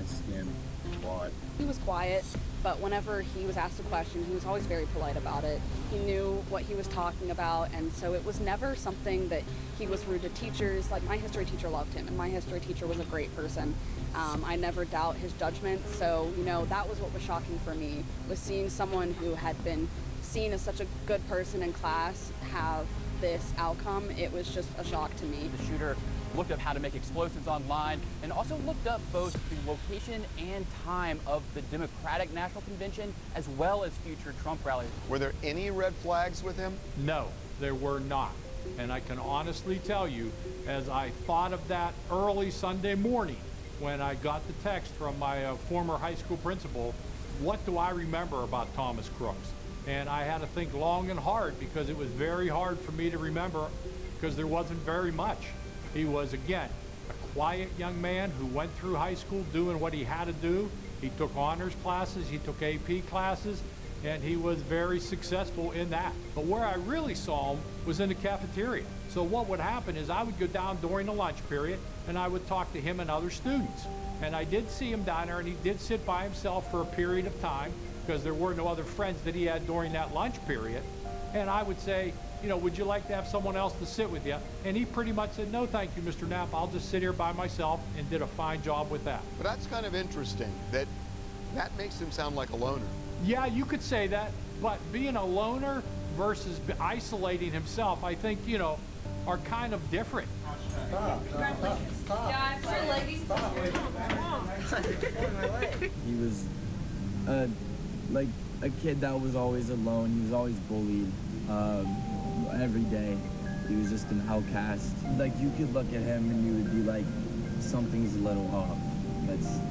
skin a lot. He was quiet, but whenever he was asked a question, he was always very polite about it. He knew what he was talking about, and so it was never something that he was rude to teachers. Like, my history teacher loved him, and my history teacher was a great person. I never doubt his judgment, so, that was what was shocking for me, was seeing someone who had been seen as such a good person in class have this outcome. It was just a shock to me. The shooter looked up how to make explosives online and also looked up both the location and time of the Democratic National Convention as well as future Trump rallies. Were there any red flags with him? No, there were not. And I can honestly tell you, as I thought of that early Sunday morning when I got the text from my former high school principal, what do I remember about Thomas Crooks? And I had to think long and hard, because it was very hard for me to remember, because there wasn't very much. He was, again, a quiet young man who went through high school doing what he had to do. He took honors classes, he took AP classes, and he was very successful in that. But where I really saw him was in the cafeteria. So what would happen is I would go down during the lunch period and I would talk to him and other students. And I did see him down there, and he did sit by himself for a period of time because there were no other friends that he had during that lunch period. And I would say, would you like to have someone else to sit with you? And he pretty much said, no, thank you, Mr. Knapp. I'll just sit here by myself, and did a fine job with that. But that's kind of interesting, that makes him sound like a loner. Yeah, you could say that, but being a loner versus isolating himself, I think, are kind of different. He was like a kid that was always alone. He was always bullied every day. He was just an outcast. Like, you could look at him and you would be like, something's a little off.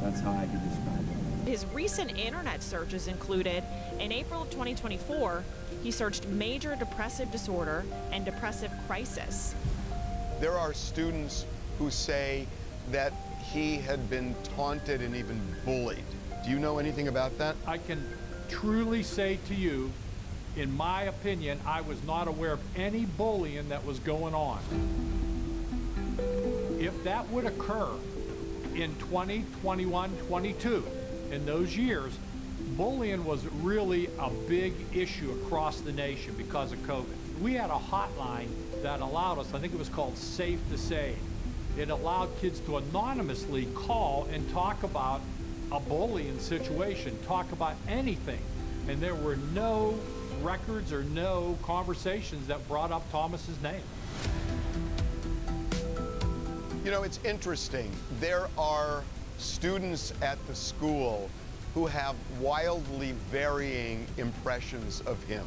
That's how I could describe it. His recent internet searches included, in April of 2024, he searched major depressive disorder and depressive crisis. There are students who say that he had been taunted and even bullied. Do you know anything about that? I can truly say to you, in my opinion, I was not aware of any bullying that was going on. If that would occur in 20, 21, 22, in those years, bullying was really a big issue across the nation because of COVID. We had a hotline that allowed us, I think it was called Safe to Say. It allowed kids to anonymously call and talk about a bullying situation, talk about anything. And there were no records or no conversations that brought up Thomas's name. It's interesting. There are students at the school who have wildly varying impressions of him.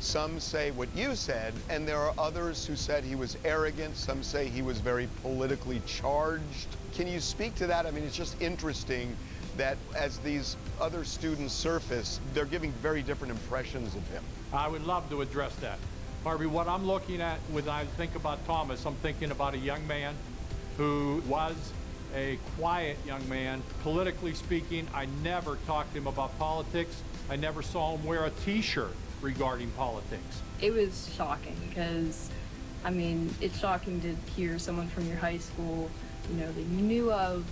Some say what you said, and there are others who said he was arrogant. Some say he was very politically charged. Can you speak to that? I mean, it's just interesting that as these other students surface, they're giving very different impressions of him. I would love to address that. Harvey, what I'm looking at when I think about Thomas, I'm thinking about a young man who was a quiet young man. Politically speaking, I never talked to him about politics. I never saw him wear a t-shirt regarding politics. It was shocking because, I mean, it's shocking to hear someone from your high school, that you knew of,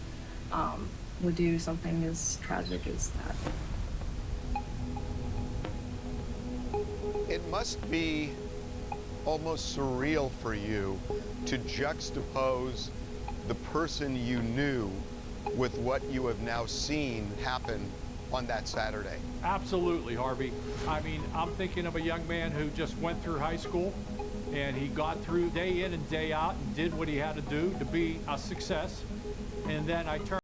would do something as tragic as that. It must be almost surreal for you to juxtapose the person you knew with what you have now seen happen on that Saturday. Absolutely, Harvey. I mean, I'm thinking of a young man who just went through high school, and he got through day in and day out and did what he had to do to be a success. And then I turned